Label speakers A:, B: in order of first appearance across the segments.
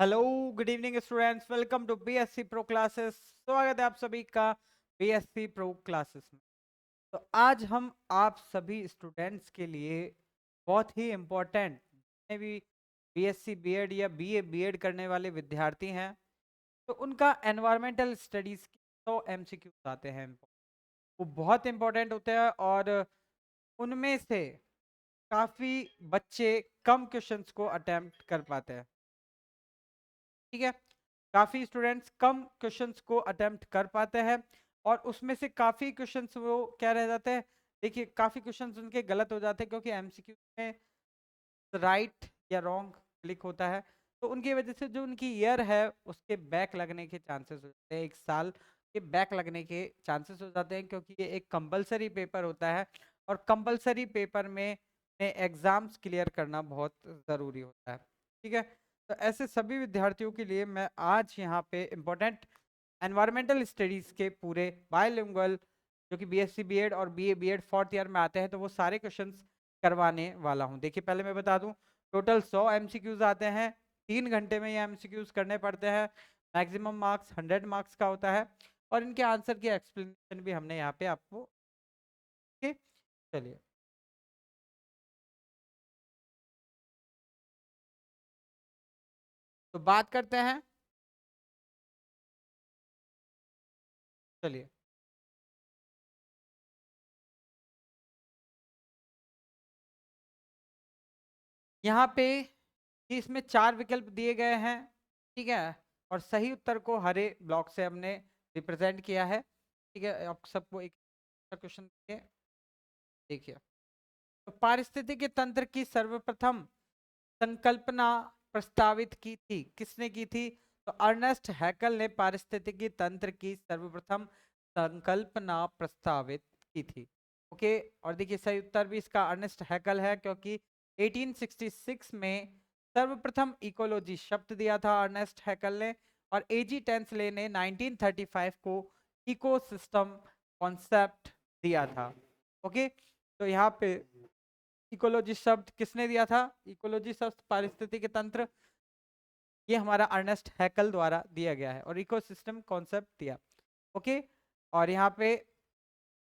A: Hello, good evening students. Welcome to BSc pro classes. स्वागत है आप सभी का बीएससी प्रो क्लासेस में। तो आज हम आप सभी स्टूडेंट्स के लिए बहुत ही इम्पोर्टेंट, जितने भी बीएससी बीएड या बीए बीएड करने वाले विद्यार्थी हैं, तो उनका एनवायरमेंटल स्टडीज़ के 100 एमसीक्यूज आते हैं। वो बहुत इम्पोर्टेंट होते हैं और उनमें से काफ़ी बच्चे कम क्वेश्चंस को अटेम्प्ट कर पाते हैं। ठीक है, काफी स्टूडेंट्स कम क्वेश्चंस को अटेम्प्ट कर पाते हैं और उसमें से काफी क्वेश्चंस वो क्या रह जाते हैं। देखिए, काफी क्वेश्चंस उनके गलत हो जाते हैं क्योंकि एमसीक्यू में राइट या रॉन्ग क्लिक होता है, तो उनकी वजह से जो उनकी ईयर है उसके बैक लगने के चांसेस हो जाते हैं। एक साल के बैक लगने के चांसेस हो जाते हैं क्योंकि ये एक कंपलसरी पेपर होता है और कंपलसरी पेपर में एग्जाम्स क्लियर करना बहुत ज़रूरी होता है। ठीक है, तो ऐसे सभी विद्यार्थियों के लिए मैं आज यहाँ पे इम्पोर्टेंट एनवायरमेंटल स्टडीज़ के पूरे बायलिंगुअल, जो कि बीएससी बीएड और बीए बीएड फोर्थ ईयर में आते हैं, तो वो सारे क्वेश्चंस करवाने वाला हूँ। देखिए, पहले मैं बता दूं, टोटल 100 एमसीक्यूज आते हैं। 3 घंटे में ये एमसीक्यूज करने पड़ते हैं। मैक्सिमम मार्क्स 100 मार्क्स का होता है और इनके आंसर की एक्सप्लेनेशन भी हमने यहाँ पे आपको। चलिए, तो बात करते हैं। चलिए, यहाँ पे इसमें 4 विकल्प दिए गए हैं। ठीक है, और सही उत्तर को हरे ब्लॉक से हमने रिप्रेजेंट किया है। ठीक है, आप सबको एक क्वेश्चन देखिए। तो पारिस्थितिकी तंत्र की सर्वप्रथम संकल्पना प्रस्तावित की थी, किसने की थी? तो अर्नेस्ट हैकल ने पारिस्थितिकी तंत्र की सर्वप्रथम संकल्पना प्रस्तावित की थी। ओके, और देखिए सही उत्तर भी इसका अर्नेस्ट हैकल है क्योंकि 1866 में सर्वप्रथम इकोलॉजी शब्द दिया था अर्नेस्ट हैकल ने और एजी टेंसले ने 1935 को इकोसिस्टम कॉन्सेप्ट दिया था। ओके, तो यहाँ पे इकोलॉजी शब्द किसने दिया था? इकोलॉजी शब्द पारिस्थितिकी तंत्र, ये हमारा अर्नेस्ट हैकल द्वारा दिया गया है और इकोसिस्टम कॉन्सेप्ट दिया। ओके, और यहाँ पे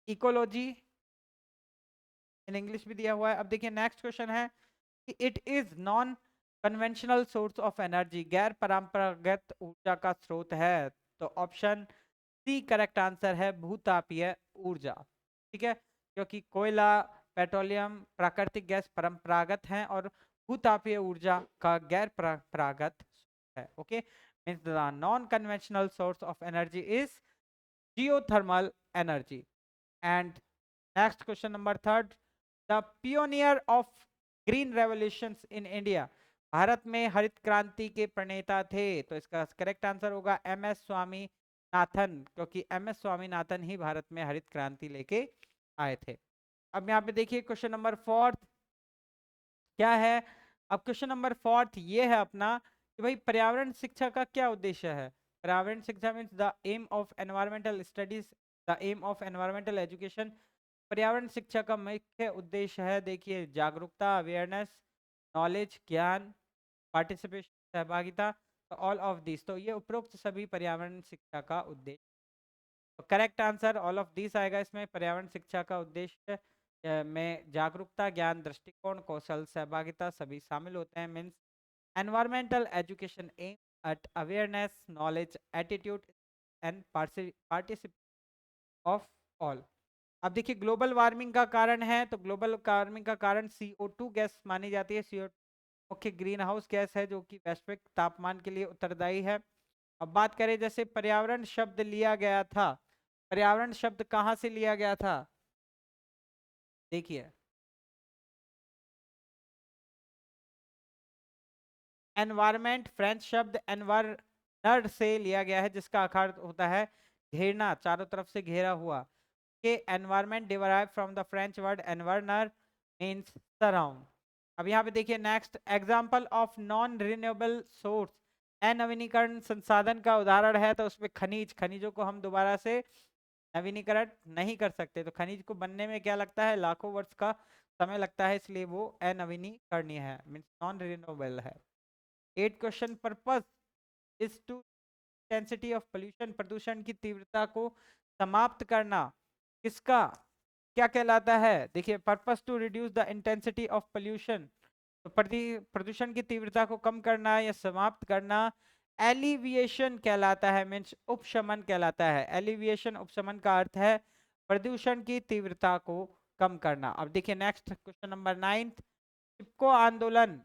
A: इकोलॉजी इन इंग्लिश भी दिया हुआ है। अब देखिए, नेक्स्ट क्वेश्चन है कि it is non conventional source of energy, गैर परंपरागत ऊर्जा का स्रोत है। तो ऑप्शन सी करेक्ट आंसर है, भूतापीय ऊर्जा। ठीक है, क्योंकि कोयला, पेट्रोलियम, प्राकृतिक गैस परंपरागत हैं और भूतापीय ऊर्जा का गैर परंपरागत है। Okay, means the non conventional source of energy is geothermal energy. And next question number third, the pioneer of green revolution in India, Bharat में हरित क्रांति के प्रणेता थे। तो इसका करेक्ट आंसर होगा एम एस स्वामीनाथन, क्योंकि एम एस स्वामीनाथन ही भारत में हरित क्रांति लेके आए थे। अब यहाँ पे देखिए क्वेश्चन नंबर फोर्थ क्या है। अब क्वेश्चन नंबर फोर्थ ये है अपना कि भाई पर्यावरण शिक्षा का क्या उद्देश्य है। पर्यावरण शिक्षा means the aim of environmental studies, the aim of environmental education. पर्यावरण शिक्षा का मुख्य उद्देश्य है, देखिए, जागरूकता, अवेयरनेस, नॉलेज, ज्ञान, पार्टिसिपेशन, सहभागिता, ऑल ऑफ दिस। तो ये उपरोक्त सभी पर्यावरण शिक्षा का उद्देश्य। तो correct answer all of this आएगा इसमें। पर्यावरण शिक्षा का उद्देश्य में जागरूकता, ज्ञान, दृष्टिकोण, कौशल, सहभागिता सभी शामिल होते हैं। Means environmental education aim at awareness, knowledge, attitude and participation of all. अब देखिए, ग्लोबल वार्मिंग का कारण है, तो ग्लोबल वार्मिंग का कारण CO2 गैस मानी जाती है। CO2 मुख्य ग्रीन हाउस गैस है जो कि वैश्विक तापमान के लिए उत्तरदायी है। अब बात करें, जैसे पर्यावरण शब्द लिया गया था, पर्यावरण शब्द कहाँ से लिया गया था? देखिए, एनवायरमेंट फ्रेंच शब्द एनवायरनर से लिया गया है जिसका अर्थ होता है घेरना, चारों तरफ से घेरा हुआ। के environment derive from the French word environner means surround. अब यहाँ पे देखिए, next example of non renewable source, अनवीनीकरण संसाधन का उदाहरण है, तो उसमें खनिज, खनिजों को हम दोबारा से नवीनीकरण नहीं कर सकते, तो खनिज को बनने में क्या लगता है? लाखों वर्ष का समय लगता है, इसलिए वो अनवीनीकरणीय है, मीन्स नॉन रिन्यूएबल है। 8 question purpose is to intensity of pollution, प्रदूषण की तीव्रता को समाप्त करना किसका क्या कहलाता है? देखिए, purpose to reduce the intensity of pollution, तो प्रदूषण की तीव्रता को कम करना या समाप्त करना एलिविएशन कहलाता है, मीन्स उपशमन कहलाता है। एलिविएशन उपशमन का अर्थ है प्रदूषण की तीव्रता को कम करना। अब देखिए नेक्स्ट क्वेश्चन नंबर 9, चिपको आंदोलन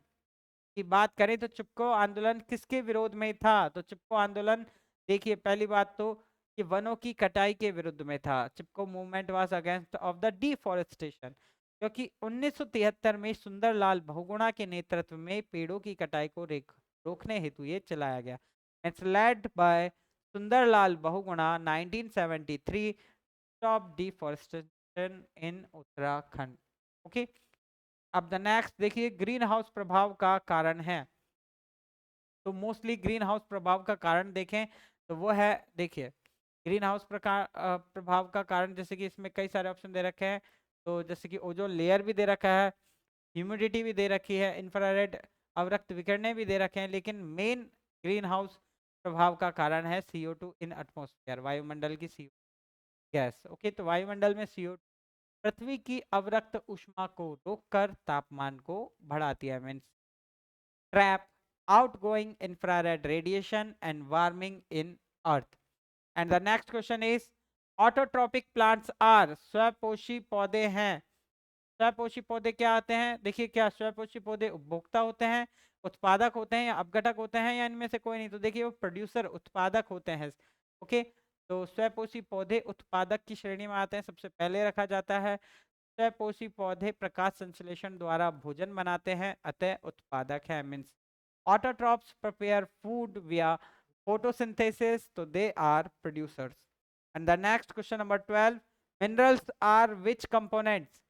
A: की बात करें तो चिपको आंदोलन किसके विरोध में था? तो चिपको आंदोलन, देखिए पहली बात तो कि वनों की कटाई के विरुद्ध में था। Chipko movement was against of the deforestation, क्योंकि 1973 में सुंदरलाल बहुगुणा के नेतृत्व में पेड़ों की कटाई को रोकने हेतु ये चलाया गया। It's led by Sundarlal Bahuguna 1973 stop deforestation in Uttarakhand. Okay, अब द नेक्स्ट देखिए ग्रीन हाउस प्रभाव का कारण है। तो मोस्टली ग्रीन हाउस प्रभाव का कारण देखें तो वो है, देखिए ग्रीन हाउस प्रभाव का कारण, जैसे कि इसमें कई सारे ऑप्शन दे रखे हैं। तो जैसे कि ओजोन लेयर भी दे रखा है, ह्यूमिडिटी भी दे रखी है, इंफ्रारेड अवरक्त विकिरणें भी दे रखे हैं, लेकिन मेन ग्रीन हाउस प्रभाव का कारण है CO2 इन एटमॉस्फेयर, वायुमंडल की CO गैस। ओके, तो वायुमंडल में CO2 पृथ्वी की अवरक्त ऊष्मा को रोककर तापमान को बढ़ाती है, means trap outgoing infrared radiation and warming in earth. And the next question is autotrophic plants are, स्वपोषी पौधे हैं। स्वपोषी पौधे क्या आते हैं? देखिए, क्या स्वपोषी पौधे उपभोक्ता होते हैं, उत्पादक होते हैं, या अपघटक होते हैं, या इनमें से कोई नहीं? तो देखिए वो प्रोड्यूसर, उत्पादक होते हैं। ओके, तो स्वपोषी पौधे उत्पादक की श्रेणी में आते हैं, सबसे पहले रखा जाता है। स्वपोषी पौधे प्रकाश संश्लेषण द्वारा भोजन बनाते हैं, अतः उत्पादक है, means autotrophs prepare food via photosynthesis, so they are producers. And the next question number 12, minerals are which components?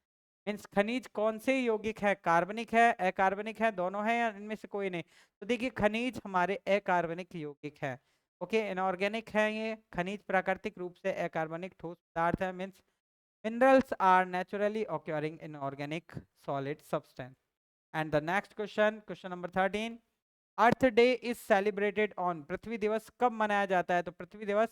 A: Means खनिज कौन से यौगिक है? कार्बनिक है, अकार्बनिक है, दोनों है, या इनमें से कोई नहीं? तो देखिए खनिज हमारे अकार्बनिक यौगिक है। ओके, इनऑर्गेनिक है ये खनिज, प्राकृतिक रूप से अकार्बनिक ठोस पदार्थ है, means minerals are naturally occurring in organic solid substance. And the next question, question number 13, earth day is celebrated on, पृथ्वी दिवस कब मनाया जाता है? तो पृथ्वी दिवस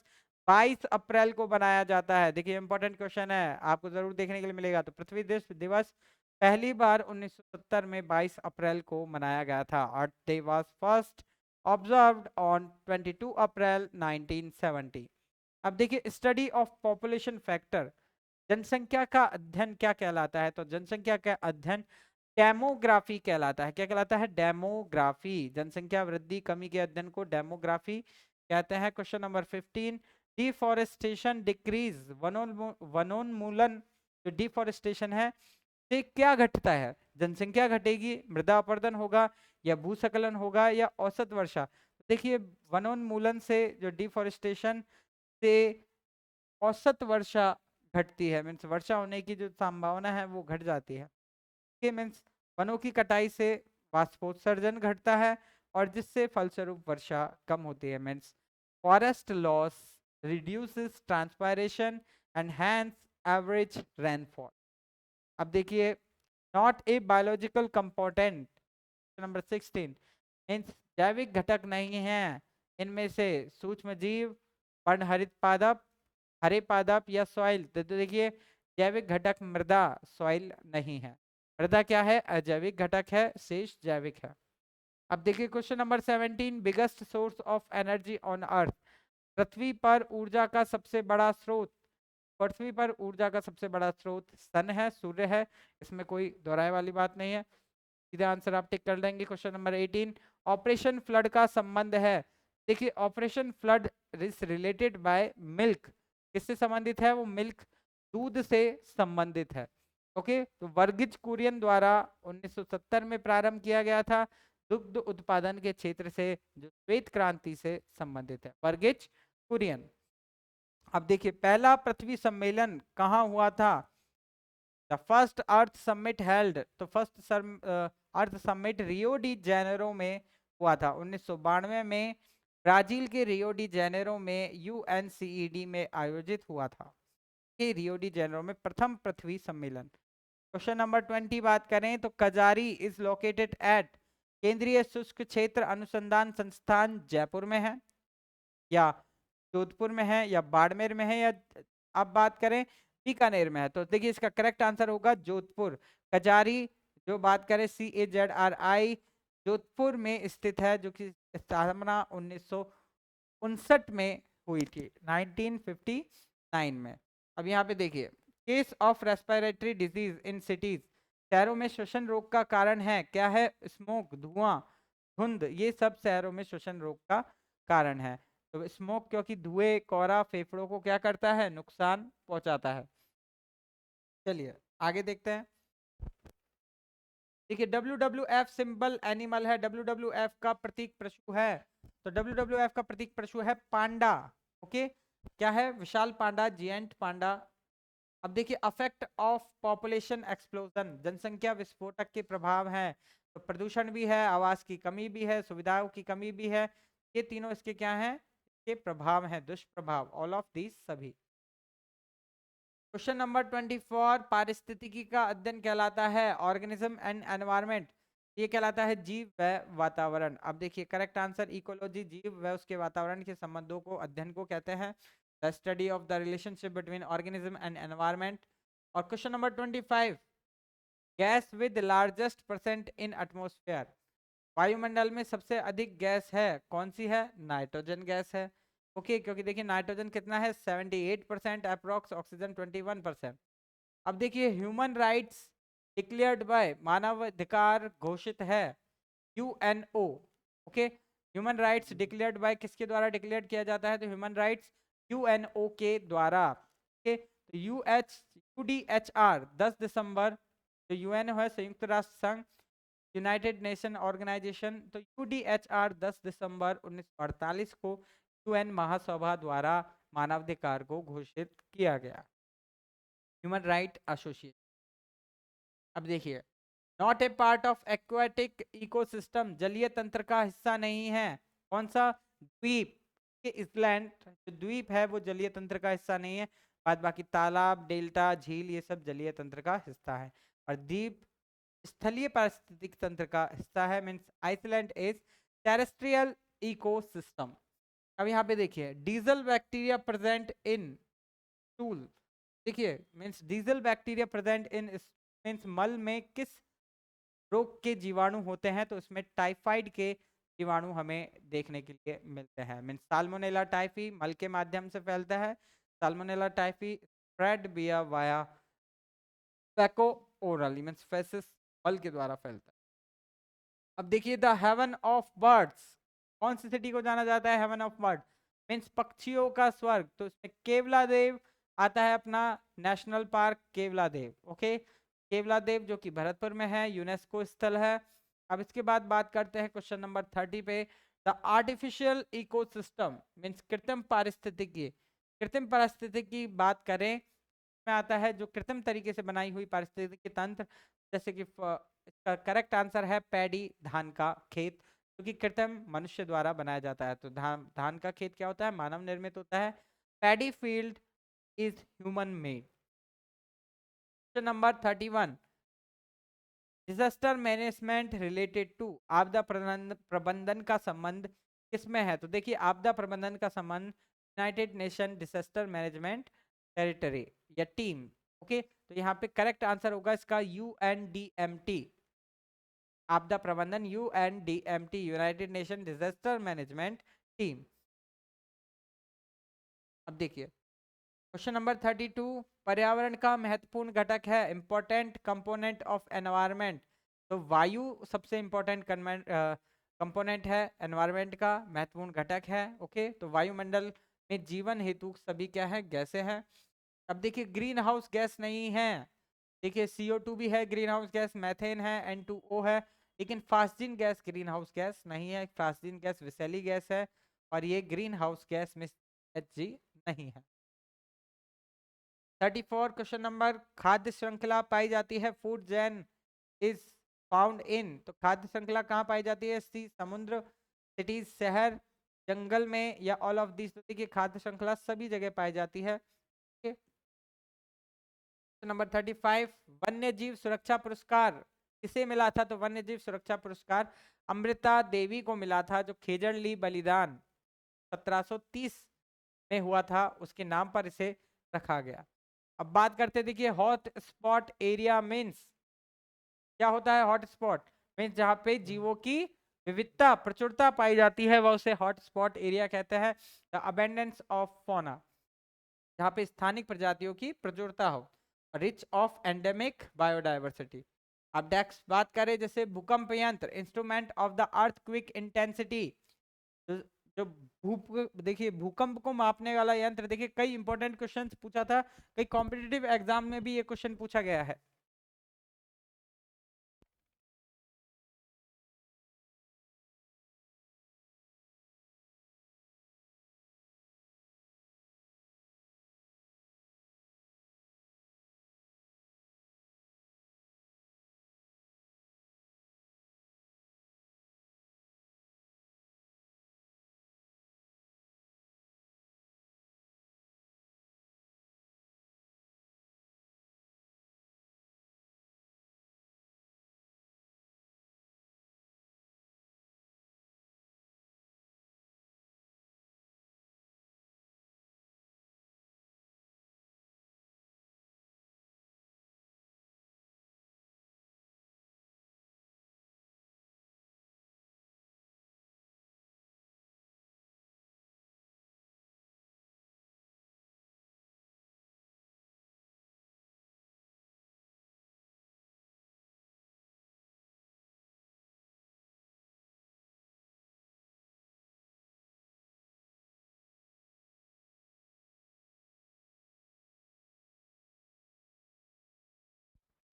A: 22 अप्रैल को मनाया जाता है। देखिए इंपॉर्टेंट क्वेश्चन है, आपको जरूर देखने के लिए मिलेगा। तो पृथ्वी दिवस पहली बार 1970 में 22 अप्रैल को मनाया गया था। Earth day was first observed on 22 April 1970। अब देखिए स्टडी ऑफ पॉपुलेशन फैक्टर, जनसंख्या का अध्ययन क्या कहलाता है? तो जनसंख्या का अध्ययन डेमोग्राफी कहलाता है। क्या कहलाता है? डेमोग्राफी। जनसंख्या वृद्धि कमी के अध्ययन को डेमोग्राफी कहते हैं। क्वेश्चन नंबर 15, डिफॉरेस्टेशन डिक्रीज, वनोन्मूलन जो डिफॉरेस्टेशन है से क्या घटता है? जनसंख्या घटेगी, मृदा अपरदन होगा, या भूस्खलन होगा, या औसत वर्षा? देखिए वनोन्मूलन से जो डिफॉरेस्टेशन से औसत वर्षा घटती है, मीन्स वर्षा होने की जो संभावना है वो घट जाती है। मीन्स वनों की कटाई से वाष्पोत्सर्जन घटता है और जिससे फलस्वरूप वर्षा कम होती है, means forest loss reduces transpiration and hence average rainfall. अब देखिए not a biological component, number 16, means जैविक घटक नहीं है इनमें से सूक्ष्म जीव, पर्णहरित पादप, हरे पादप, या सॉइल। तो देखिए जैविक घटक मृदा, सॉइल नहीं है। मृदा क्या है? अजैविक घटक है, शेष जैविक है। अब देखिए question number 17, biggest source of energy on earth, पृथ्वी पर ऊर्जा का सबसे बड़ा स्रोत। पृथ्वी पर ऊर्जा का सबसे बड़ा स्रोत सन है, सूर्य है, इसमें कोई दोहराए वाली बात नहीं है, सीधा आंसर आप टिक कर देंगे। क्वेश्चन नंबर 18, ऑपरेशन फ्लड का संबंध है। देखिए operation flood is related by milk, किससे संबंधित है? वो मिल्क, दूध से संबंधित है। ओके, तो वर्गीज कुरियन द्वारा 1970 में प्रारंभ किया गया था, दुग्ध उत्पादन के क्षेत्र से, जो श्वेत क्रांति से संबंधित है, वर्गीज कुरियन। अब देखिए पहला पृथ्वी सम्मेलन कहाँ हुआ था? The first earth summit held, तो फर्स्ट अर्थ समिट रियो डी जेनेरो में हुआ था 1992 में, ब्राजील के रियो डी जेनेरो में UNCED में आयोजित हुआ था। कि रियो डी जेनेरो में प्रथम पृथ्वी सम्मेलन। क्वेश्चन नंबर 20 बात करें तो कजारी इज लोकेटेड एट, केंद्रीय शुष्क क्षेत्र अनुसंधान संस्थान जयपुर में है, या जोधपुर में है, या बाड़मेर में है, या आप बात करें बीकानेर में है? तो देखिए इसका करेक्ट आंसर होगा जोधपुर। कजारी जो बात करें CAZRI जोधपुर में स्थित है, जो कि स्थापना 1959 में हुई थी, 1959 में। अब यहाँ पे देखिए, case of respiratory disease in cities, शहरों में श्वसन रोग का कारण है क्या है? स्मोक, धुआं, धुंध, ये सब शहरों में श्वसन रोग का कारण है। तो स्मोक, क्योंकि धुएं कोहरा फेफड़ों को क्या करता है? नुकसान पहुंचाता है। चलिए आगे देखते हैं। देखिए WWF सिंबल एनिमल है, WWF का प्रतीक पशु है, तो WWF का प्रतीक पशु है पांडा। ओके, क्या है? विशाल पांडा, जिएंट पांडा। अब देखिए अफेक्ट ऑफ पॉपुलेशन एक्सप्लोजन, जनसंख्या विस्फोटक के प्रभाव हैं, तो प्रदूषण भी है, आवास की कमी भी है, सुविधाओं की कमी भी है, ये तीनों इसके क्या हैं? इसके प्रभाव हैं, दुष्प्रभाव, ऑल ऑफ दीज सभी। क्वेश्चन नंबर 24, पारिस्थितिकी का अध्ययन कहलाता है ऑर्गेनिज्म एंड एनवायरनमेंट, ये कहलाता है जीव व वातावरण। अब देखिए करेक्ट आंसर इकोलॉजी, जीव व उसके वातावरण के संबंधों को, अध्ययन को कहते हैं the study of the relationship between organism and environment. और question number 25, gas with largest percent in atmosphere, वायुमंडल में सबसे अधिक गैस है, कौन सी है? नाइट्रोजन गैस है। ओके, क्योंकि देखिए नाइट्रोजन कितना है? 78% अप्रोक्स, ऑक्सीजन 21%। अब देखिए ह्यूमन राइट्स डिक्लेयर्ड बाय, मानव अधिकार घोषित है UNO। Okay, human rights declared by किसके द्वारा डिक्लेयर किया जाता है? तो ह्यूमन राइट्स UNO के द्वारा। ओके, तो UDHR 10 दिसंबर, जो UN है संयुक्त राष्ट्र संघ, यूनाइटेड नेशन ऑर्गेनाइजेशन, तो UDHR 10 दिसंबर 1948 को UN महासभा द्वारा मानवाधिकार को घोषित किया गया, ह्यूमन राइट एसोसिएशन। अब देखिए, not A part of aquatic ecosystem, जलीय तंत्र का हिस्सा नहीं है, कौन सा? द्वीप के इसलैंड, जो द्वीप है वो जलीय तंत्र का हिस्सा नहीं है, बाद बाकी तालाब, डेल्टा, झील, ये सब जलीय तंत्र का हिस्सा है। और द्वीप स्थलीय पारिस्थितिक तंत्र का हिस्सा है, means Iceland is terrestrial ecosystem. अब यहाँ पे देखिए, diesel bacteria present in stool, देखिए means diesel bacteria present in means मल में किस रोग के जीवाणु होते हैं? तो इसमें टाइफाइड के जीवाणु हमें देखने के लिए मिलते हैं, मींस साल्मोनेला टाइफी मल के माध्यम से फैलता है, salmonella typhi spread via phaco orally, means faces, मल के द्वारा फैलता है। अब देखिए द हेवन ऑफ बर्ड्स, कौन सी सिटी को जाना जाता है हेवन ऑफ बर्ड? मींस पक्षियों का स्वर्ग, तो इसमें केवला देव आता है, अपना नेशनल पार्क केवला देव। ओके, केवला देव जो कि भरतपुर में है, यूनेस्को स्थल है। अब इसके बाद बात करते हैं क्वेश्चन नंबर 30 पे, द आर्टिफिशियल इकोसिस्टम मींस कृत्रिम पारिस्थितिकी, कृत्रिम पारिस्थितिकी बात करें में आता है जो कृत्रिम तरीके से बनाई हुई पारिस्थितिकी तंत्र, जैसे कि इसका करेक्ट आंसर है पैडी, धान का खेत, क्योंकि कृत्रिम मनुष्य द्वारा बनाया जाता है। तो धान का खेत क्या होता है? मानव निर्मित होता है। Paddy field is human made. Question number 31, disaster management related to, आपदा प्रबंधन का संबंध किसमें है? तो देखिए आपदा प्रबंधन का संबंध United nation disaster management territory या टीम। ओके, तो यहाँ पे करेक्ट आंसर होगा इसका UNDMT, आपदा प्रबंधन UNDMT, United nation disaster management team. अब देखिए क्वेश्चन नंबर 32, पर्यावरण का महत्वपूर्ण घटक है, इंपॉर्टेंट कंपोनेंट ऑफ एनवायरनमेंट, तो वायु सबसे इंपॉर्टेंट कंपोनेंट है, एनवायरनमेंट का महत्वपूर्ण घटक है। ओके, तो वायुमंडल में जीवन हेतु सभी क्या है? गैसें हैं। अब देखिए ग्रीन हाउस गैस नहीं है, देखिए CO2 भी है ग्रीन हाउस गैस, मैथेन है, N2O है, लेकिन फास्जिन गैस ग्रीन हाउस गैस नहीं है, फास्जिन गैस विषैली गैस है, और ये ग्रीन हाउस गैस में HG नहीं है। 34 क्वेश्चन नंबर, खाद्य श्रृंखला पाई जाती है, food chain is found in, तो खाद्य श्रृंखला कहाँ पाई जाती है? सी, समुद्र, सिटीज, शहर, जंगल में, या ऑल ऑफ दिस। देखिए खाद्य श्रृंखला सभी जगह पाई जाती है। नंबर 35, वन्य जीव सुरक्षा पुरस्कार किसे मिला था? तो वन्य जीव सुरक्षा पुरस्कार अमृता देवी को मिला था, जो खेजड़ली बलिदान 1730 में हुआ था, उसके नाम पर इसे रखा गया। अब बात करते, देखिए हॉट स्पॉट एरिया मीन्स क्या होता है? हॉट स्पॉट मीन्स जहाँ पे जीवों की विविधता प्रचुरता पाई जाती है, वह उसे हॉट स्पॉट एरिया कहते हैं। द अबेंडेंस ऑफ फौना, जहाँ पे स्थानिक प्रजातियों की प्रचुरता हो। Rich of endemic biodiversity. अब नेक्स्ट बात करें, जैसे भूकंप यंत्र, instrument of the earthquake intensity, जो देखिए भूकंप को मापने वाला यंत्र। देखिए कई इंपॉर्टेंट क्वेश्चंस पूछा था, कई कॉम्पिटिटिव एग्जाम में भी ये क्वेश्चन पूछा गया है।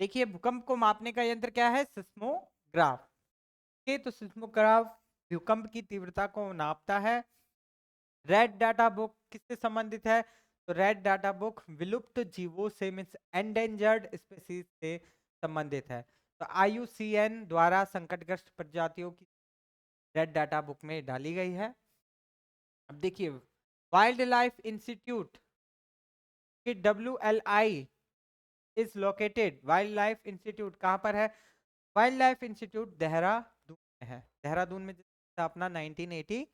A: देखिए भूकंप को मापने का यंत्र क्या है? सिस्मोग्राफ। ओके, तो सिस्मोग्राफ भूकंप की तीव्रता को नापता है। रेड डाटा बुक किससे संबंधित है? तो रेड डाटा बुक विलुप्त जीवों से मींस एंडेंजर्ड स्पीशीज से संबंधित है। तो IUCN द्वारा संकटग्रस्त प्रजातियों की रेड डाटा बुक में डाली गई है। अब देखिए वाइल्ड लाइफ इंस्टीट्यूट की WLI is located, wild life institute कहाँ पर है? वाइल्ड लाइफ इंस्टीट्यूट देहरादून में है। देहरादून में स्थापना 1982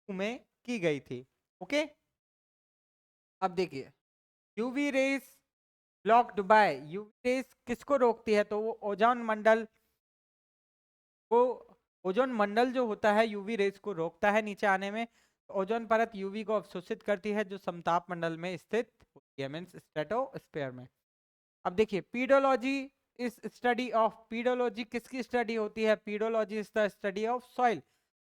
A: में की गई थी। ओके, अब देखिए UV rays blocked by, UV rays किसको रोकती है? तो वो ओजोन मंडल को, ओजोन मंडल जो होता है यूवी रेस को रोकता है नीचे आने में। तो ओजोन परत यूवी को अवशोषित करती है, जो समताप मंडल में स्थित होती है मींस स्ट्रेटोस्फीयर में। अब देखिए पीडोलॉजी इस स्टडी ऑफ, पीडोलॉजी किसकी स्टडी होती है? Pedology is the study of soil,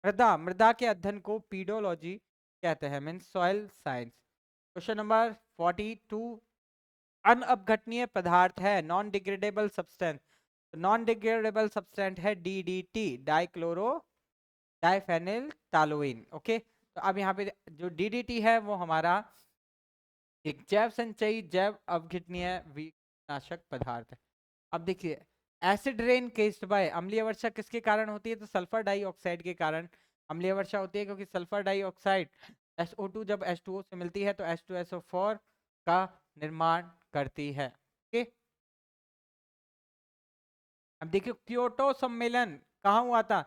A: मृदा, मृदा के अध्ययन को पीडोलॉजी कहते हैं means soil science. Question number 42, अनअपघटनीय पदार्थ है, non degradable substance. Non degradable substance है DDT, dichloro diphenyl toluene. Okay, तो अब यहाँ पे जो DDT है वो हमारा एक जैव संचयी जैव अवघटनीय कीटनाशक पदार्थ है। अब देखिए एसिड रेन केस्ड बाय, अम्लीय वर्षा किसके कारण होती है? तो सल्फर डाइऑक्साइड के कारण अम्लीय वर्षा होती है, क्योंकि सल्फर डाइऑक्साइड SO2 जब H2O से मिलती है तो H2SO4 का निर्माण करती है। ओके, अब देखिए क्योटो सम्मेलन कहाँ हुआ था?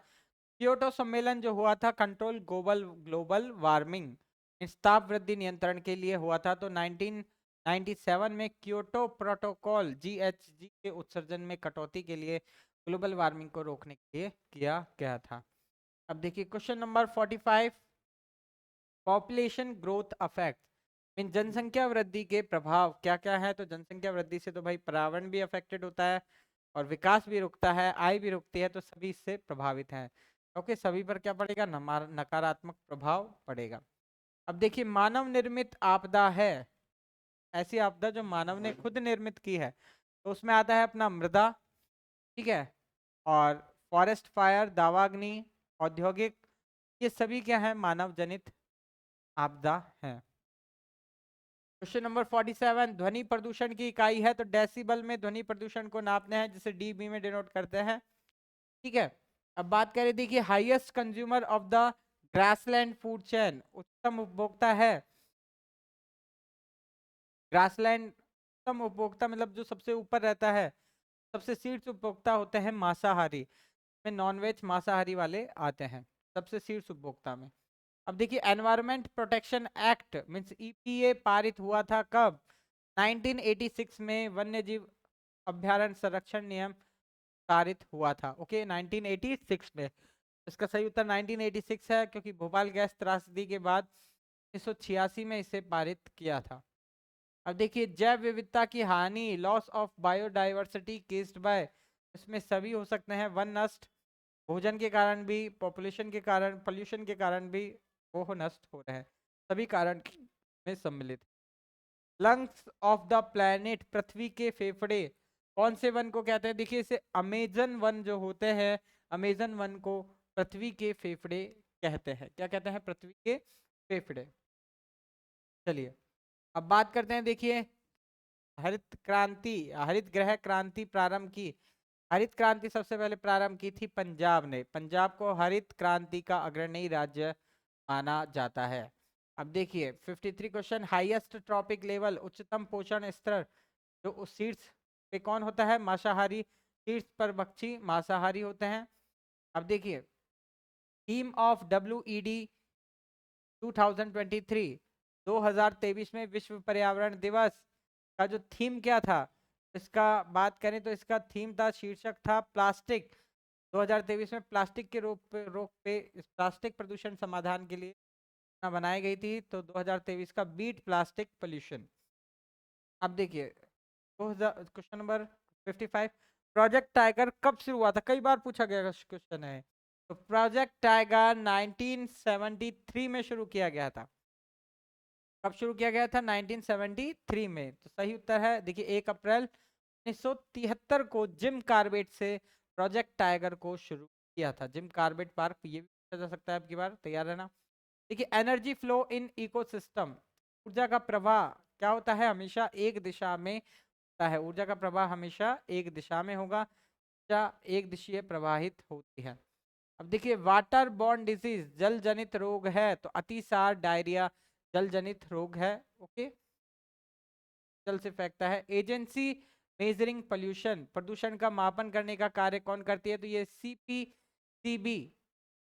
A: क्योटो सम्मेलन जो हुआ था कंट्रोल ग्लोबल ग्लोबल वार्मिंग, ताप वृद्धि नियंत्रण के लिए हुआ था। तो 1997 में क्योटो प्रोटोकॉल GHG के उत्सर्जन में कटौती के लिए ग्लोबल वार्मिंग को रोकने के लिए किया गया था। अब देखिए question number 45, population growth affect mean, जनसंख्या वृद्धि के प्रभाव क्या क्या है? तो जनसंख्या वृद्धि से तो भाई पर्यावरण भी अफेक्टेड होता है और विकास भी रुकता है, आय भी रुकती है, तो सभी इससे प्रभावित हैं। ओके, सभी पर क्या पड़ेगा? नकारात्मक प्रभाव पड़ेगा। अब देखिए मानव निर्मित आपदा है, ऐसी आपदा जो मानव ने खुद निर्मित की है, तो उसमें आता है अपना मृदा, ठीक है, और फॉरेस्ट फायर, दावाग्नि, औद्योगिक, ये सभी क्या है? मानव जनित आपदा है। क्वेश्चन नंबर 47, ध्वनि प्रदूषण की इकाई है, तो डेसिबल में ध्वनि प्रदूषण को नापते हैं, जिसे DB में डिनोट करते हैं। ठीक है, अब बात करें, देखिए highest consumer of the grassland food chain, उच्चतम उपभोक्ता है ग्रासलैंड, उच्चतम उपभोक्ता मतलब जो सबसे ऊपर रहता है सबसे शीर्ष उपभोक्ता होते हैं मांसाहारी में, नॉनवेज मांसाहारी वाले आते हैं सबसे शीर्ष उपभोक्ता में। अब देखिए environment protection act means EPA पारित हुआ था कब? 1986 में वन्यजीव अभ्यारण्य संरक्षण नियम पारित हुआ था। ओके 1986 में। इसका सही उत्तर 1986 है, क्योंकि भोपाल गैस त्रासदी के बाद 1986 में इसे पारित किया था। अब देखिए जैव विविधता की हानि, loss of biodiversity caused by, इसमें सभी हो सकते हैं, वन नष्ट, भोजन के कारण भी, पॉपुलेशन के कारण, पोल्यूशन के कारण भी वो नष्ट हो रहे हैं, सभी कारण में सम्मिलित। लंग्स ऑफ द प्लैनेट, पृथ्वी के फेफड़े, कौन से वन को कहते हैं? देखिए इसे अमेजन वन जो होते हैं, अमेजन वन को पृथ्वी के फेफड़े कहते हैं। क्या कहते हैं? पृथ्वी के फेफड़े। चलिए अब बात करते हैं, देखिए हरित क्रांति, हरित गृह क्रांति प्रारंभ की। हरित क्रांति सबसे पहले प्रारंभ की थी पंजाब ने। पंजाब को हरित क्रांति का अग्रणी राज्य माना जाता है। अब देखिए 53 क्वेश्चन, हाईएस्ट ट्रॉपिक लेवल, उच्चतम पोषण स्तर जो उस शीर्ष पे कौन होता है? मांसाहारी। शीर्ष पर पक्षी मांसाहारी होते हैं। अब देखिए थीम ऑफ WED 2023 2023 में विश्व पर्यावरण दिवस का जो थीम क्या था, इसका बात करें तो इसका थीम था, शीर्षक था प्लास्टिक। 2023 में प्लास्टिक के रोक पे प्लास्टिक प्रदूषण समाधान के लिए बनाई गई थी, तो 2023 का बीट प्लास्टिक पोल्यूशन। अब देखिए क्वेश्चन नंबर 55, प्रोजेक्ट टाइगर कब शुरू हुआ था? कई बार पूछा गया क्वेश्चन है। तो प्रोजेक्ट टाइगर 1973 में शुरू किया गया था। कब शुरू किया गया था? 1973 में। तो सही उत्तर है देखिए 1 अप्रैल 1973 को जिम कार्बेट से प्रोजेक्ट टाइगर को शुरू किया था। जिम कार्बेट पार्क, ये भी पूछा जा सकता है आपकी बार, तैयार रहना। देखिए एनर्जी फ्लो इन इकोसिस्टम, ऊर्जा का प्रवाह क्या होता है? हमेशा एक दिशा में होता है। ऊर्जा का प्रवाह हमेशा एक दिशा में होगा, ऊर्जा एक दिशीय प्रवाहित होती है। अब देखिए वाटर बॉर्न डिजीज, जल जनित रोग है, तो अतिसार डायरिया जल जनित रोग है। ओके जल से फेंकता है। एजेंसी मेजरिंग पोल्यूशन, प्रदूषण का मापन करने का कार्य कौन करती है? तो ये CPCB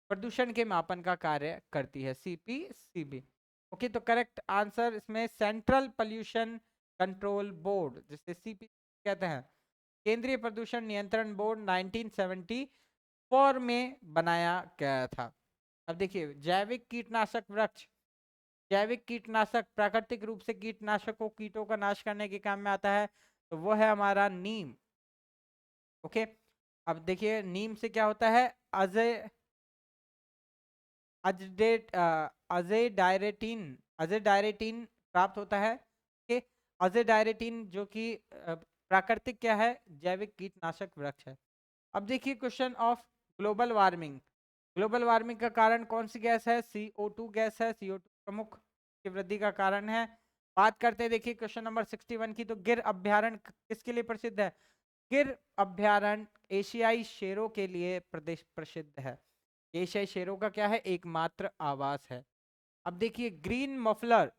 A: प्रदूषण के मापन का कार्य करती है, CPCB। ओके तो करेक्ट आंसर इसमें सेंट्रल पोल्यूशन कंट्रोल बोर्ड, जिसे CP कहते हैं, केंद्रीय प्रदूषण नियंत्रण बोर्ड 1974 में बनाया गया था। अब देखिए जैविक कीटनाशक वृक्ष, जैविक कीटनाशक प्राकृतिक रूप से कीटनाशकों कीटों का नाश करने के काम में आता है, तो वो है हमारा नीम। ओके अब देखिए नीम से क्या होता है? अजय अजेडायरेटिन प्राप्त होता है। ओके अजेडायरेटिन जो कि प्राकृतिक क्या है? जैविक कीटनाशक वृक्ष है। अब देखिए question of global warming, global warming का कारण कौन सी गैस है? CO2 गैस है। CO2 प्रमुख की वृद्धि का कारण है। बात करते हैं देखिए क्वेश्चन नंबर 61 की, तो गिर अभ्यारण्य किसके लिए प्रसिद्ध है? गिर अभ्यारण्य एशियाई शेरों के लिए प्रदेश प्रसिद्ध है। एशियाई शेरों का क्या है? एकमात्र आवास है। अब देखिए ग्रीन मफलर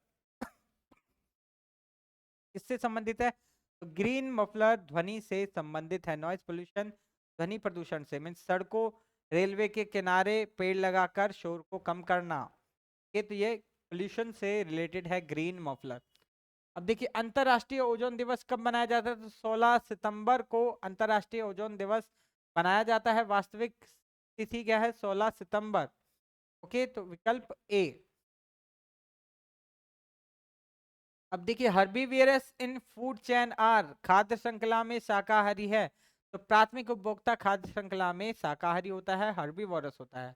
A: किससे संबंधित है? तो ग्रीन मफलर ध्वनि से संबंधित है, नॉइज पोल्यूशन, ध्वनि प्रदूषण से, मीन्स सड़कों रेलवे के किनारे पेड़ लगाकर शोर को कम करना, ये तो ये पोल्यूशन से रिलेटेड है ग्रीन मफलर। अब देखिए अंतरराष्ट्रीय ओजोन दिवस कब मनाया जाता है? तो 16 सितंबर को अंतरराष्ट्रीय ओजोन दिवस मनाया जाता है। वास्तविक तिथि क्या है? 16 सितंबर। ओके तो विकल्प ए। अब देखिए हर्बीवियरस इन फूड चेन आर, खाद्य श्रृंखला में शाकाहारी है, तो प्राथमिक उपभोक्ता खाद्य श्रृंखला में शाकाहारी होता है, हर्बीवोरस होता है,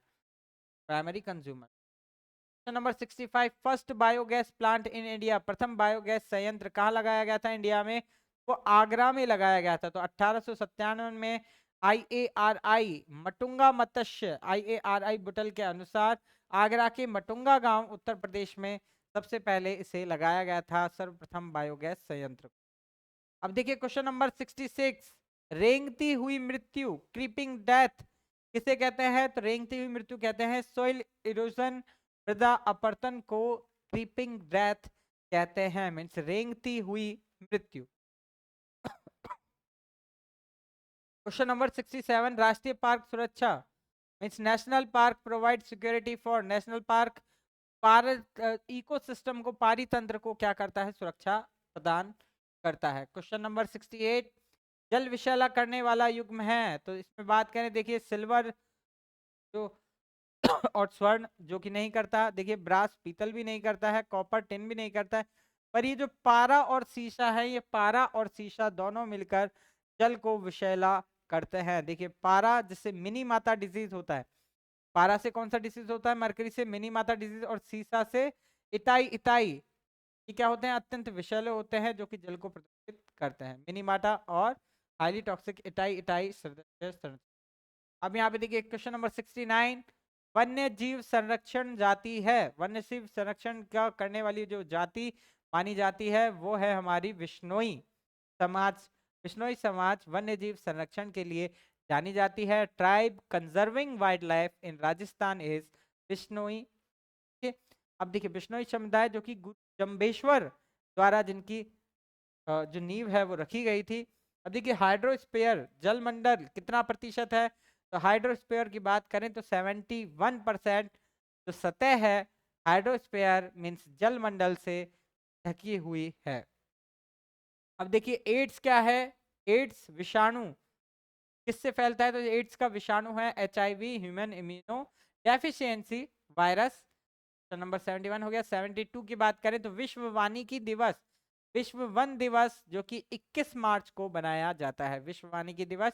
A: primary consumer. Question number 65, first biogas plant in India, प्रथम बायोगैस संयंत्र कहाँ लगाया गया था इंडिया में? वो आगरा में लगाया गया था। तो 1897 में IARI मटुंगा मत्स्य, IARI बुटल के अनुसार आगरा के मटुंगा गांव उत्तर प्रदेश में सबसे पहले इसे लगाया गया था, सर्वप्रथम बायोगैस संयंत्र। अब देखिए क्वेश्चन नंबर 66, रेंगती हुई मृत्यु, क्रीपिंग डेथ किसे कहते हैं? तो रेंगती हुई मृत्यु कहते हैं सोइल इरोजन, मृदा अपरतन को क्रीपिंग डेथ कहते हैं, मीन्स रेंगती हुई मृत्यु। क्वेश्चन नंबर 67, राष्ट्रीय पार्क सुरक्षा means national park provide security for national park. Ecosystem को, पारितंत्र को क्या करता है? सुरक्षा प्रदान करता है। क्वेश्चन नंबर 68, जल विषैला करने वाला युग्म है, तो इसमें बात करें, देखिए सिल्वर जो और स्वर्ण जो कि नहीं करता, देखिए ब्रास पीतल भी नहीं करता है, कॉपर टिन भी नहीं करता है, पर ये जो पारा और सीसा है, ये पारा और सीसा दोनों मिलकर जल को विषैला करते हैं। देखिए पारा जिससे मिनी माता डिजीज होता है, पारा से कौन सा डिजीज होता है? मरकरी से मिनी माता डिजीज, और सीसा से इटाई इटाई, ये क्या होते हैं? अत्यंत विषैले होते हैं जो कि जल को प्रदूषित करते हैं। मिनी माता और हाईली टॉक्सिक इटाई इटाई। अब यहाँ पे देखिए क्वेश्चन नंबर 69, वन्य जीव संरक्षण जाति है, वन्य जीव संरक्षण का करने वाली जो जाति मानी जाती है वो है हमारी विश्नोई समाज। विश्नोई समाज वन्य जीव संरक्षण के लिए जानी जाती है। Tribe conserving wild life in Rajasthan is Vishnoi. अब देखिए बिश्नोई समुदाय जो कि गुरु जम्बेश्वर द्वारा जिनकी जो नींव है वो रखी गई थी। अब देखिए हाइड्रोस्फीयर जलमंडल कितना प्रतिशत है? तो हाइड्रोस्फीयर की बात करें तो 71% जो सतह है हाइड्रोस्फीयर मीन्स जलमंडल से ढकी हुई है। अब देखिए एड्स क्या है? एड्स विषाणु किससे फैलता है? तो एड्स का विषाणु है HIV human immuno deficiency virus. तो नंबर 71 हो गया। 72 की बात करें तो विश्व वानिकी दिवस, विश्व वन दिवस जो कि 21 मार्च को बनाया जाता है। विश्व वानिकी दिवस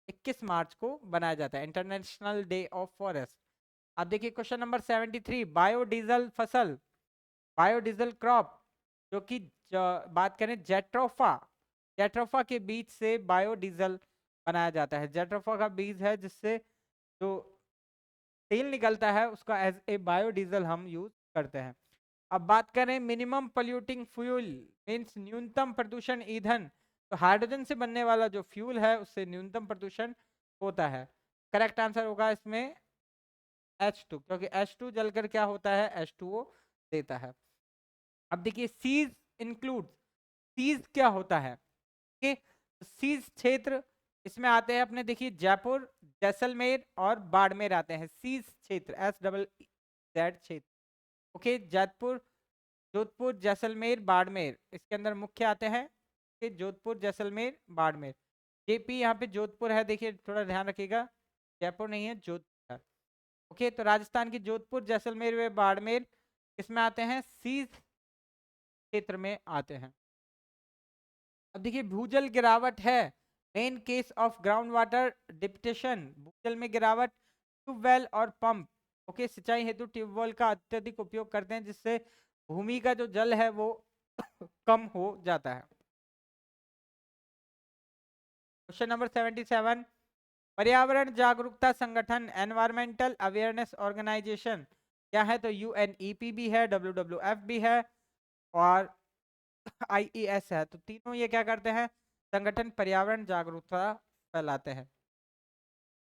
A: 21 मार्च को बनाया जाता है, इंटरनेशनल डे ऑफ फॉरेस्ट। अब देखिए क्वेश्चन नंबर 73, बायोडीजल फसल, बायोडीजल क्रॉप जो कि बात करें जेट्रोफा, जेट्रोफा के बीज से बायोडीजल बनाया जाता है। जेट्रोफा का बीज है जिससे जो तेल निकलता है उसका एज ए बायोडीजल हम यूज करते हैं। अब बात करें मिनिमम पोल्यूटिंग फ्यूल मीन्स न्यूनतम प्रदूषण ईंधन, तो हाइड्रोजन से बनने वाला जो फ्यूल है उससे न्यूनतम प्रदूषण होता है। करेक्ट आंसर होगा इसमें H2, क्योंकि H2 जलकर क्या होता है? H2O देता है। अब देखिए सीज इंक्लूड, सीज क्या होता है? कि सीज क्षेत्र इसमें आते हैं अपने, देखिए जयपुर जैसलमेर और बाड़मेर आते हैं सीज क्षेत्र, SZZ क्षेत्र। ओके जयपुर जोधपुर जैसलमेर बाड़मेर इसके अंदर मुख्य आते हैं कि जोधपुर जैसलमेर बाड़मेर। JP यहाँ पे जोधपुर है, देखिए थोड़ा ध्यान रखिएगा, जयपुर नहीं है जोधपुर है। ओके तो राजस्थान की जोधपुर जैसलमेर व बाड़मेर इसमें आते हैं सीज क्षेत्र में आते हैं। अब देखिए भूजल गिरावट है main case of ground water depletion, भूजल में गिरावट ट्यूबवेल और पंप। ओके सिंचाई हेतु ट्यूबवेल का अत्यधिक उपयोग करते हैं जिससे भूमि का जो जल है वो कम हो जाता है। क्वेश्चन नंबर 77, पर्यावरण जागरूकता संगठन एनवायरमेंटल अवेयरनेस ऑर्गेनाइजेशन क्या है? तो UNEP भी है, WWF भी है और IES है। तो तीनों ये क्या करते हैं? संगठन पर्यावरण जागरूकता फैलाते हैं।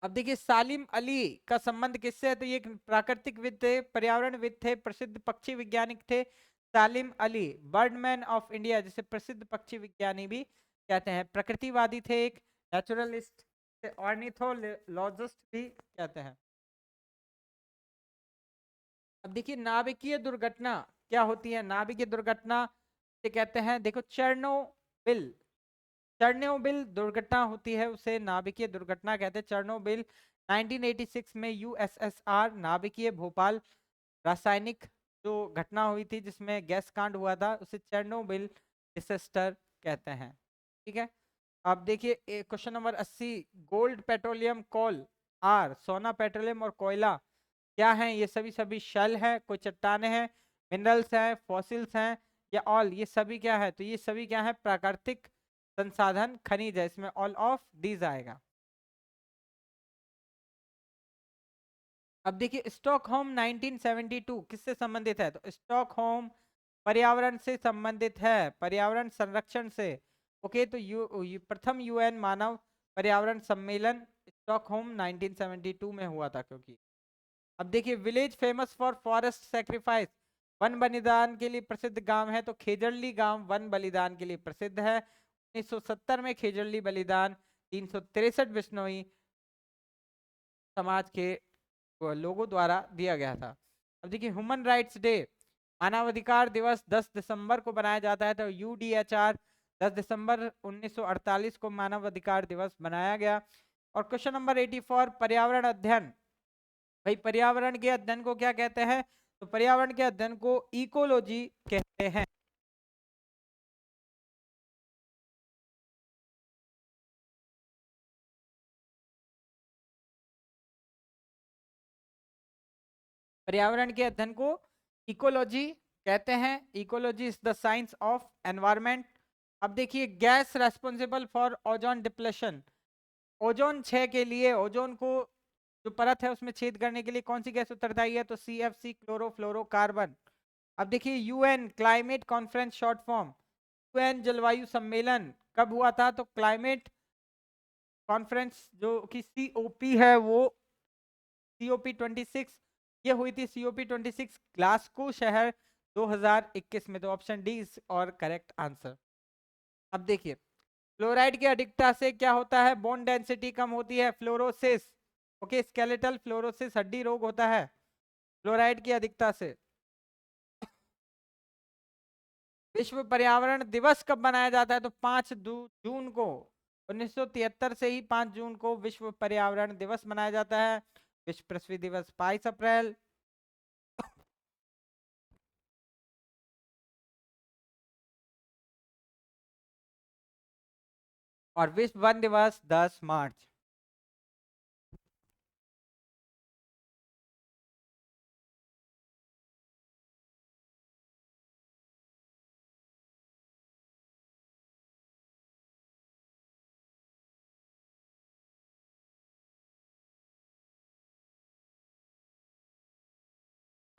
A: अब देखिए सालिम अली का संबंध किससे है? तो ये प्राकृतिकविद थे, पर्यावरणविद थे, प्रसिद्ध पक्षी वैज्ञानिक थे। सालिम अली बर्डमैन ऑफ इंडिया जिसे प्रसिद्ध पक्षी विज्ञानी भी कहते हैं। प्रकृतिवादी थे, एक नेचुरलिस्ट, ऑर्निथोलॉजिस्ट भी कहते हैं। अब देखिए नाभिकीय दुर्घटना क्या होती है? नाभिकीय दुर्घटना से कहते हैं, देखो चेरनोबिल, चेरनोबिल दुर्घटना होती है उसे नाभिकीय दुर्घटना कहते हैं। चेरनोबिल 1986 में USSR नाभिकीय भोपाल रासायनिक जो घटना हुई थी जिसमें गैस कांड हुआ था उसे चेरनोबिल डिसेस्टर कहते हैं। ठीक है अब देखिए question number 80, gold petroleum coal are, सोना पेट्रोलियम और कोयला क्या है? ये सभी सभी शेल है, कोई चट्टाने हैं, मिनरल्स हैं, फॉसिल्स हैं या ऑल, ये सभी क्या है? तो ये सभी क्या है? प्राकृतिक संसाधन खनिज है, इसमें ऑल ऑफ दीज आएगा। अब देखिए स्टॉकहोम 1972 किससे संबंधित है? तो स्टॉकहोम पर्यावरण से संबंधित है, पर्यावरण संरक्षण से। ओके तो प्रथम UN मानव पर्यावरण सम्मेलन स्टॉकहोम 1972 में हुआ था। क्योंकि अब देखिए village famous for forest sacrifice, one बलिदान के लिए प्रसिद्ध गांव है, तो खेजड़ली गांव वन बलिदान के लिए प्रसिद्ध है। 1970 में खेजड़ली बलिदान 363 बिश्नोई समाज के लोगों द्वारा दिया गया था। अब देखिए ह्यूमन राइट्स डे, मानवाधिकार दिवस 10 दिसंबर को बनाया जाता है, तो यूडीएचआर 10 दिसंबर 1948 को मानवाधिकार दिवस बनाया गया। और क्वेश्चन नंबर 84, पर्यावरण अध्ययन। भाई पर्यावरण के अध्ययन को क्या कहते हैं? तो पर्यावरण के अध्ययन को इकोलॉजी कहते हैं। पर्यावरण के अध्ययन को इकोलॉजी कहते हैं। Ecology is the science of environment. अब देखिए gas responsible for ozone depletion, ozone क्षय के लिए, ओजोन को जो परत है उसमें छेद करने के लिए कौन सी गैस उत्तरदायी है? तो CFC, क्लोरोफ्लोरोकार्बन। अब देखिए UN climate conference short form, UN जलवायु सम्मेलन कब हुआ था? तो क्लाइमेट कॉन्फ्रेंस जो कि COP है वो COP 26 ये हुई थी, COP 26 ग्लासगो शहर 2021 में। तो ऑप्शन डी इज और करेक्ट आंसर। अब देखिए फ्लोराइड की अधिकता से क्या होता है? बोन डेंसिटी कम होती है, फ्लोरोसिस। ओके, स्केलेटल फ्लोरोसिस हड्डी रोग होता है फ्लोराइड की अधिकता से। विश्व पर्यावरण दिवस कब मनाया जाता है? तो 5 जून को, 1973 से ही 5 जून को विश्व पर्यावरण दिवस मनाया जाता है। विश्व पृथ्वी दिवस 22 अप्रैल। और विश्व वन दिवस 10 मार्च।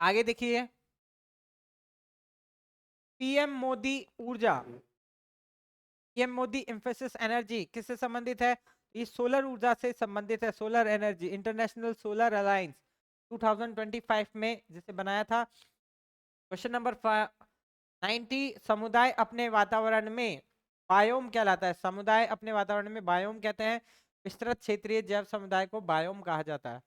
A: आगे देखिए पीएम मोदी ऊर्जा, पीएम मोदी एम्फेसिस एनर्जी किससे संबंधित है? ये सोलर ऊर्जा से संबंधित है। Solar energy, international solar alliance 2025 में जिसे बनाया था। क्वेश्चन नंबर 90, समुदाय अपने वातावरण में, बायोम कहलाता है। समुदाय अपने वातावरण में बायोम कहते हैं। विस्तृत क्षेत्रीय जैव समुदाय को बायोम कहा जाता है।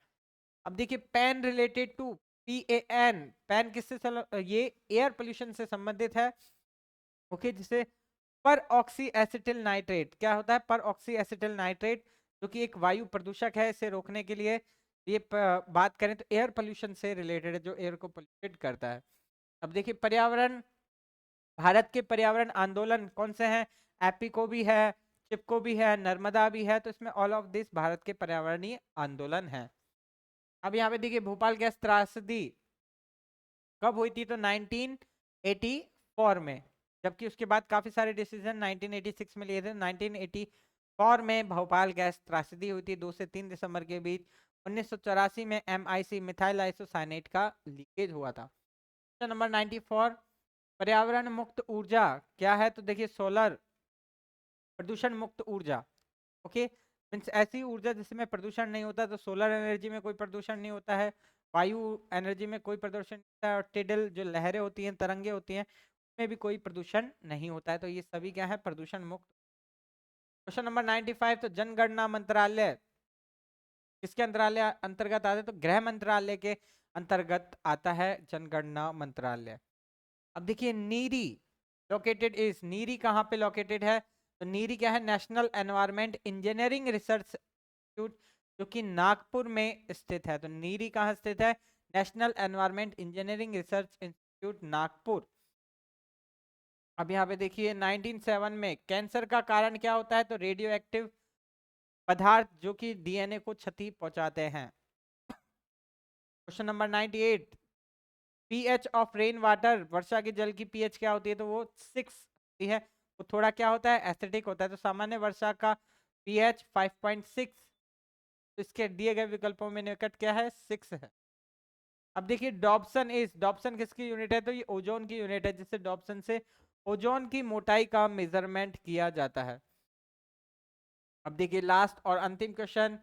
A: अब देखिए PAN related to, PAN, PAN किससे ये एयर पोल्यूशन से संबंधित है। ओके, जिसे पर ऑक्सी एसिटिल नाइट्रेट, क्या होता है? पर ऑक्सी एसिटिल नाइट्रेट जो कि एक वायु प्रदूषक है, इसे रोकने के लिए ये बात करें तो एयर पोल्यूशन से रिलेटेड है, जो एयर को पोल्यूटेड करता है। अब देखिए पर्यावरण, भारत के पर्यावरण आंदोलन कौन से हैं? एपिको भी है, चिपको भी है, नर्मदा भी है। तो इसमें ऑल ऑफ दिस भारत के पर्यावरणीय आंदोलन है। अब यहाँ पे देखिए भोपाल गैस त्रासदी कब हुई थी? तो 1984 में, जबकि उसके बाद काफी सारे डिसीजन 1986 में लिए थे। 1984 में भोपाल गैस त्रासदी हुई थी 2 से 3 दिसंबर के बीच। 1984 में MIC, मिथाइल आइसोसाइनेट का लीकेज हुआ था। क्वेश्चन नंबर 94, पर्यावरण मुक्त ऊर्जा क्या है? तो देखिए सोलर, प्रदूषण मुक्त ऊर्जा। ओके, मीन्स ऐसी ऊर्जा जिसमें प्रदूषण नहीं होता। तो सोलर एनर्जी में कोई प्रदूषण नहीं होता है, वायु एनर्जी में कोई प्रदूषण नहीं होता है, और टिडल जो लहरें होती हैं, तरंगे होती हैं, उसमें भी कोई प्रदूषण नहीं होता है। तो ये सभी क्या है? प्रदूषण मुक्त। क्वेश्चन नंबर 95, तो जनगणना मंत्रालय किसके अंतर्गत आता है? तो गृह मंत्रालय के अंतर्गत आता है जनगणना मंत्रालय। अब देखिए नीरी लोकेटेड इज, नीरी कहाँ पे लोकेटेड है? तो नीरी क्या है? National environment engineering research institute जो कि नागपुर में स्थित है। तो नीरी कहाँ स्थित है? National environment engineering research institute Nagpur. अब यहाँ पे देखिए 1907 में कैंसर का कारण क्या होता है? तो रेडियो एक्टिव पदार्थ जो कि DNA को क्षति पहुंचाते हैं। Question number 98, pH of rain water, वर्षा के जल की pH क्या होती है? तो वो 6 होती है। वो थोड़ा क्या होता है? एसिडिक होता है। तो सामान्य वर्षा का pH 5.6, तो इसके दिए गए विकल्पों में निकट क्या है? 6 है। अब देखिए डॉप्सन इज, डॉप्सन किसकी यूनिट है? तो ये ओजोन की यूनिट है, जिससे डॉप्सन से ओजोन की मोटाई का मेजरमेंट किया जाता है। अब देखिए लास्ट और अंतिम क्वेश्चन,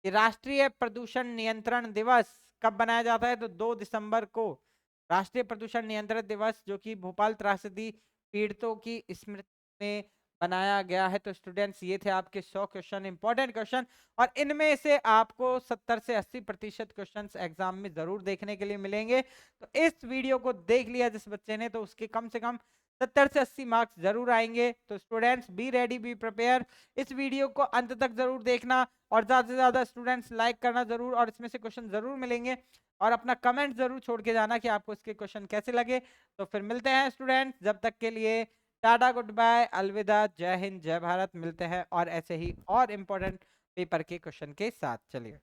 A: राष्ट्रीय प्रदूषण नियंत्रण दिवस कब बनाया जाता है? तो 2 दिसंबर को राष्ट्रीय प्रदूषण नियंत्रण दिवस, जो कि भोपाल त्रासदी पीड़ितों की स्मृति में बनाया गया है। तो स्टूडेंट्स ये थे आपके 100 क्वेश्चन, इंपॉर्टेंट क्वेश्चन, और इनमें से आपको 70 से 80% क्वेश्चंस एग्जाम में जरूर देखने के लिए मिलेंगे। तो इस वीडियो को देख लिया जिस बच्चे ने, तो उसके कम से कम 70 से 80 मार्क्स जरूर आएंगे। तो students be ready, be prepare. इस वीडियो को अंत तक जरूर देखना, और ज्यादा से ज्यादा स्टूडेंट्स लाइक करना जरूर, और इसमें से क्वेश्चन जरूर मिलेंगे, और अपना कमेंट जरूर छोड़ के जाना कि आपको इसके क्वेश्चन कैसे लगे। तो फिर मिलते हैं स्टूडेंट्स, जब तक के लिए टाटा, गुड बाय, अलविदा, जय हिंद, जय भारत। मिलते हैं और ऐसे ही और इम्पोर्टेंट पेपर के क्वेश्चन के साथ। चलिए।